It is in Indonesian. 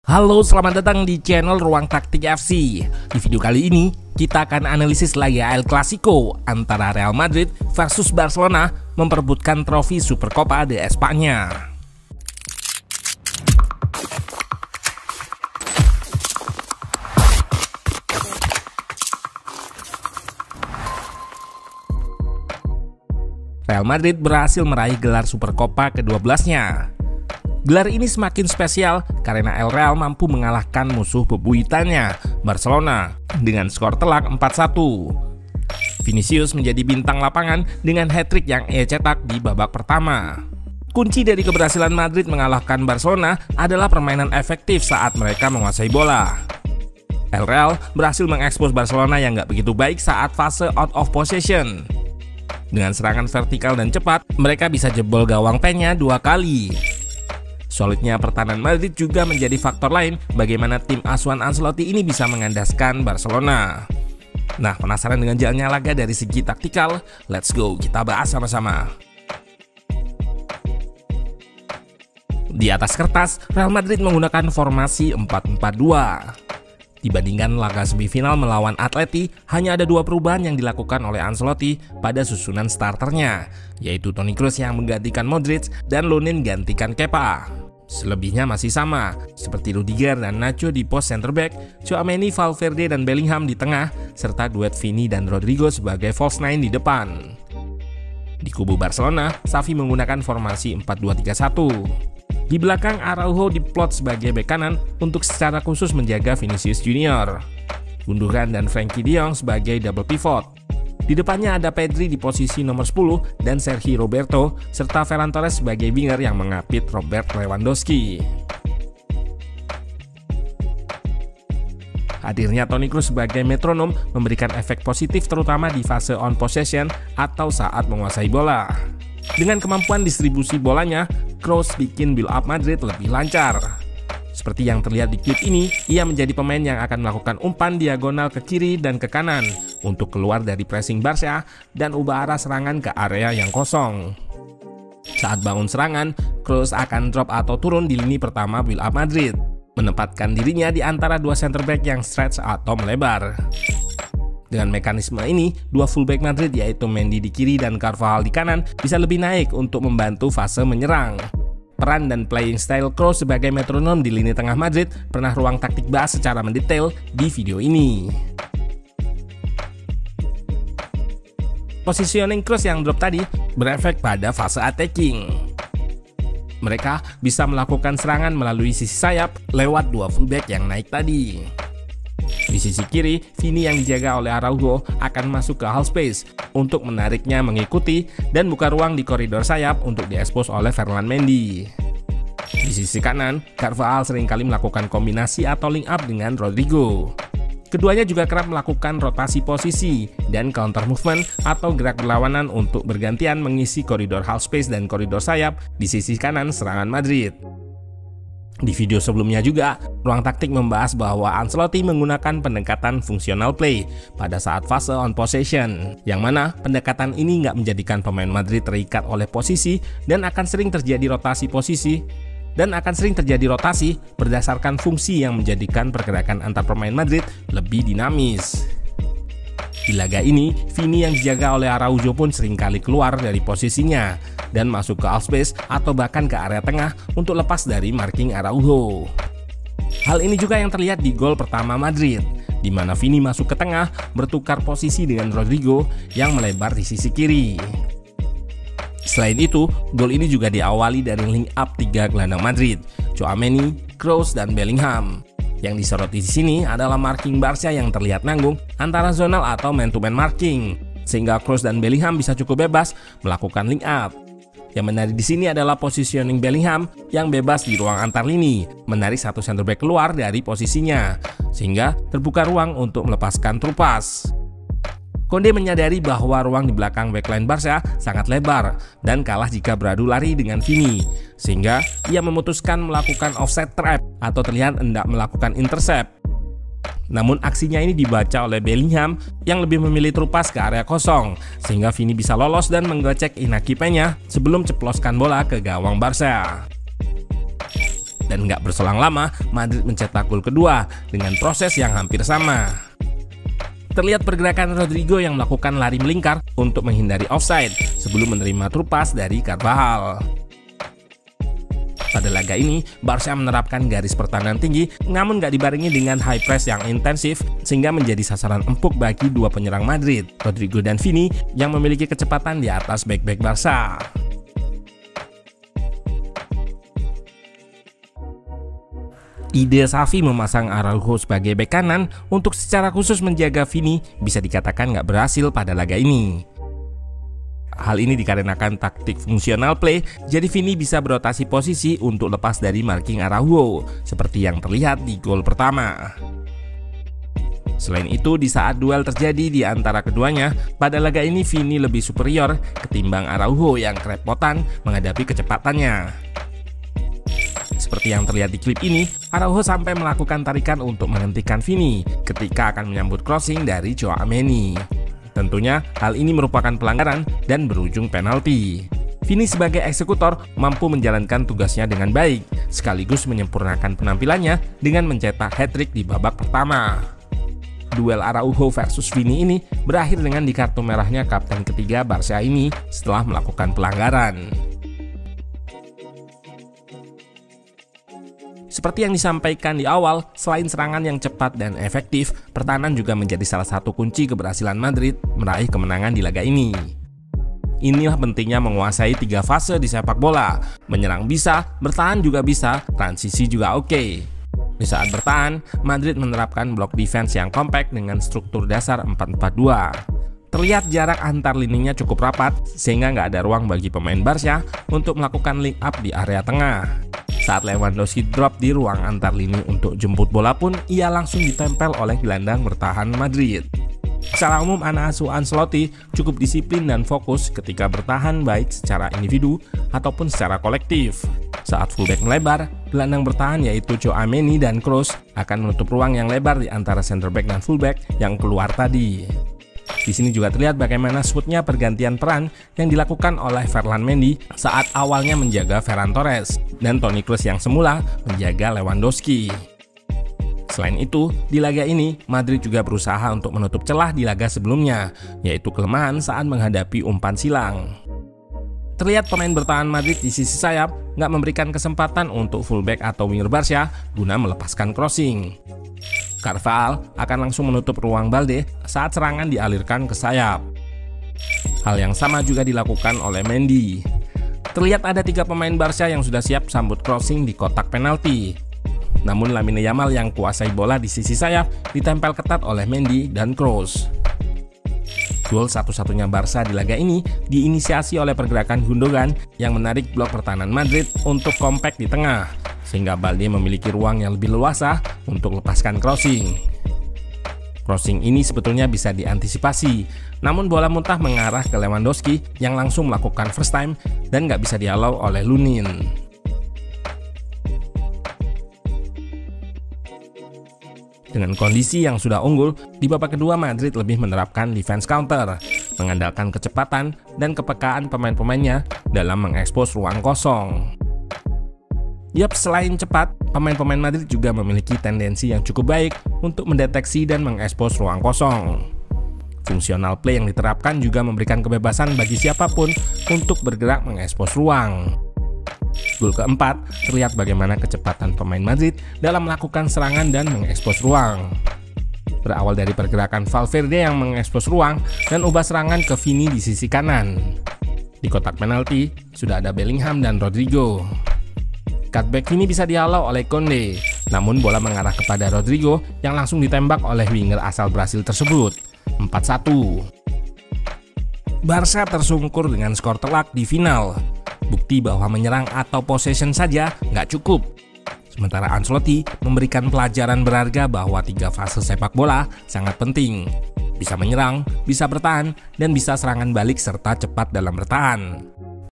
Halo, selamat datang di channel Ruang Taktik FC. Di video kali ini, kita akan analisis laga El Clasico antara Real Madrid versus Barcelona memperebutkan trofi Supercopa de España. Real Madrid berhasil meraih gelar Supercopa ke-12-nya. Gelar ini semakin spesial karena El Real mampu mengalahkan musuh bebuyutannya, Barcelona, dengan skor telak 4-1. Vinicius menjadi bintang lapangan dengan hat-trick yang ia cetak di babak pertama. Kunci dari keberhasilan Madrid mengalahkan Barcelona adalah permainan efektif saat mereka menguasai bola. El Real berhasil mengekspos Barcelona yang gak begitu baik saat fase out of possession. Dengan serangan vertikal dan cepat, mereka bisa jebol gawang Peña 2 kali. Solidnya pertahanan Madrid juga menjadi faktor lain bagaimana tim asuhan Ancelotti ini bisa mengandaskan Barcelona. Nah, penasaran dengan jalannya laga dari segi taktikal? Let's go, kita bahas sama-sama. Di atas kertas, Real Madrid menggunakan formasi 4-4-2. Dibandingkan laga semifinal melawan Atleti, hanya ada 2 perubahan yang dilakukan oleh Ancelotti pada susunan starternya, yaitu Toni Kroos yang menggantikan Modric dan Lunin gantikan Kepa. Selebihnya masih sama, seperti Rudiger dan Nacho di pos center back, Tchouaméni, Valverde dan Bellingham di tengah, serta duet Vini dan Rodrigo sebagai false nine di depan. Di kubu Barcelona, Xavi menggunakan formasi 4-2-3-1. Di belakang, Araujo diplot sebagai bek kanan untuk secara khusus menjaga Vinicius Junior. Gundogan dan Frenkie de Jong sebagai double pivot. Di depannya ada Pedri di posisi nomor 10 dan Sergio Roberto serta Ferran Torres sebagai winger yang mengapit Robert Lewandowski. Hadirnya Toni Kroos sebagai metronom memberikan efek positif terutama di fase on possession atau saat menguasai bola. Dengan kemampuan distribusi bolanya, Kroos bikin build up Madrid lebih lancar. Seperti yang terlihat di klip ini, ia menjadi pemain yang akan melakukan umpan diagonal ke kiri dan ke kanan untuk keluar dari pressing Barca dan ubah arah serangan ke area yang kosong. Saat bangun serangan, Kroos akan drop atau turun di lini pertama build up Madrid, menempatkan dirinya di antara 2 center back yang stretch atau melebar. Dengan mekanisme ini, 2 fullback Madrid yaitu Mendy di kiri dan Carvajal di kanan bisa lebih naik untuk membantu fase menyerang. Peran dan playing style Kroos sebagai metronom di lini tengah Madrid pernah Ruang Taktik bahas secara mendetail di video ini. Positioning Kroos yang drop tadi berefek pada fase attacking. Mereka bisa melakukan serangan melalui sisi sayap lewat 2 fullback yang naik tadi. Di sisi kiri, Vini yang dijaga oleh Araujo akan masuk ke half space untuk menariknya mengikuti dan buka ruang di koridor sayap untuk diekspos oleh Ferland Mendy. Di sisi kanan, Carvajal seringkali melakukan kombinasi atau link up dengan Rodrigo. Keduanya juga kerap melakukan rotasi posisi dan counter movement atau gerak berlawanan untuk bergantian mengisi koridor half space dan koridor sayap di sisi kanan serangan Madrid. Di video sebelumnya juga, Ruang Taktik membahas bahwa Ancelotti menggunakan pendekatan fungsional play pada saat fase on possession, yang mana pendekatan ini nggak menjadikan pemain Madrid terikat oleh posisi dan akan sering terjadi rotasi berdasarkan fungsi yang menjadikan pergerakan antar pemain Madrid lebih dinamis. Di laga ini, Vini yang dijaga oleh Araujo pun seringkali keluar dari posisinya dan masuk ke half space atau bahkan ke area tengah untuk lepas dari marking Araujo. Hal ini juga yang terlihat di gol pertama Madrid, di mana Vini masuk ke tengah bertukar posisi dengan Rodrigo yang melebar di sisi kiri. Selain itu, gol ini juga diawali dari link up 3 gelandang Madrid, Tchouaméni, Kroos, dan Bellingham. Yang disoroti di sini adalah marking Barca yang terlihat nanggung antara zonal atau man-to-man marking, sehingga Kroos dan Bellingham bisa cukup bebas melakukan link up. Yang menarik di sini adalah positioning Bellingham yang bebas di ruang antar lini, menarik satu center back keluar dari posisinya, sehingga terbuka ruang untuk melepaskan trupas. Konde menyadari bahwa ruang di belakang backline Barca sangat lebar dan kalah jika beradu lari dengan Vini, sehingga ia memutuskan melakukan offside trap atau terlihat hendak melakukan intercept. Namun aksinya ini dibaca oleh Bellingham yang lebih memilih trupas ke area kosong, sehingga Vini bisa lolos dan menggocek Inaki Peña sebelum ceploskan bola ke gawang Barca. Dan nggak berselang lama, Madrid mencetak gol kedua dengan proses yang hampir sama. Terlihat pergerakan Rodrigo yang melakukan lari melingkar untuk menghindari offside sebelum menerima trupas dari Carvajal. Pada laga ini, Barca menerapkan garis pertahanan tinggi, namun nggak dibarengi dengan high press yang intensif, sehingga menjadi sasaran empuk bagi dua penyerang Madrid, Rodrigo dan Vini, yang memiliki kecepatan di atas bek-bek Barca. Ide Xavi memasang Araujo sebagai bek kanan untuk secara khusus menjaga Vini bisa dikatakan nggak berhasil pada laga ini. Hal ini dikarenakan taktik fungsional play, jadi Vini bisa berotasi posisi untuk lepas dari marking Araujo, seperti yang terlihat di gol pertama. Selain itu, di saat duel terjadi di antara keduanya, pada laga ini Vini lebih superior ketimbang Araujo yang kerepotan menghadapi kecepatannya. Seperti yang terlihat di klip ini, Araujo sampai melakukan tarikan untuk menghentikan Vini ketika akan menyambut crossing dari Tchouaméni. Tentunya hal ini merupakan pelanggaran dan berujung penalti. Vini sebagai eksekutor mampu menjalankan tugasnya dengan baik, sekaligus menyempurnakan penampilannya dengan mencetak hat-trick di babak pertama. Duel Araujo versus Vini ini berakhir dengan di kartu merahnya kapten ketiga Barca ini setelah melakukan pelanggaran. Seperti yang disampaikan di awal, selain serangan yang cepat dan efektif, pertahanan juga menjadi salah satu kunci keberhasilan Madrid meraih kemenangan di laga ini. Inilah pentingnya menguasai 3 fase di sepak bola. Menyerang bisa, bertahan juga bisa, transisi juga oke. Di saat bertahan, Madrid menerapkan block defense yang kompak dengan struktur dasar 4-4-2. Terlihat jarak antar lininya cukup rapat, sehingga nggak ada ruang bagi pemain Barca untuk melakukan link up di area tengah. Saat Lewandowski drop di ruang antar lini untuk jemput bola pun, ia langsung ditempel oleh gelandang bertahan Madrid. Secara umum, anak asuh Ancelotti cukup disiplin dan fokus ketika bertahan baik secara individu ataupun secara kolektif. Saat fullback melebar, gelandang bertahan yaitu Tchouaméni dan Kroos akan menutup ruang yang lebar di antara center back dan fullback yang keluar tadi. Di sini juga terlihat bagaimana smoothnya pergantian peran yang dilakukan oleh Ferland Mendy saat awalnya menjaga Ferran Torres dan Toni Kroos yang semula menjaga Lewandowski. Selain itu, di laga ini Madrid juga berusaha untuk menutup celah di laga sebelumnya, yaitu kelemahan saat menghadapi umpan silang. Terlihat pemain bertahan Madrid di sisi sayap nggak memberikan kesempatan untuk fullback atau winger Barca guna melepaskan crossing. Carvajal akan langsung menutup ruang Balde saat serangan dialirkan ke sayap. Hal yang sama juga dilakukan oleh Mendy. Terlihat ada 3 pemain Barca yang sudah siap sambut crossing di kotak penalti. Namun Lamine Yamal yang kuasai bola di sisi sayap ditempel ketat oleh Mendy dan Kroos. Gol satu-satunya Barca di laga ini diinisiasi oleh pergerakan Gundogan yang menarik blok pertahanan Madrid untuk kompak di tengah, sehingga Balde memiliki ruang yang lebih leluasa untuk lepaskan crossing. Crossing ini sebetulnya bisa diantisipasi, namun bola muntah mengarah ke Lewandowski yang langsung melakukan first time dan nggak bisa dihalau oleh Lunin. Dengan kondisi yang sudah unggul, di babak kedua Madrid lebih menerapkan defense counter, mengandalkan kecepatan dan kepekaan pemain-pemainnya dalam mengekspos ruang kosong. Yap, selain cepat, pemain-pemain Madrid juga memiliki tendensi yang cukup baik untuk mendeteksi dan mengekspos ruang kosong. Fungsional play yang diterapkan juga memberikan kebebasan bagi siapapun untuk bergerak mengekspos ruang. Gol keempat terlihat bagaimana kecepatan pemain Madrid dalam melakukan serangan dan mengekspos ruang. Berawal dari pergerakan Valverde yang mengekspos ruang dan ubah serangan ke Vini di sisi kanan. Di kotak penalti sudah ada Bellingham dan Rodrigo. Cutback Vini bisa dihalau oleh Konde, namun bola mengarah kepada Rodrigo yang langsung ditembak oleh winger asal Brasil tersebut. 4-1. Barca tersungkur dengan skor telak di final. Bukti bahwa menyerang atau possession saja nggak cukup. Sementara Ancelotti memberikan pelajaran berharga bahwa 3 fase sepak bola sangat penting. Bisa menyerang, bisa bertahan, dan bisa serangan balik serta cepat dalam bertahan.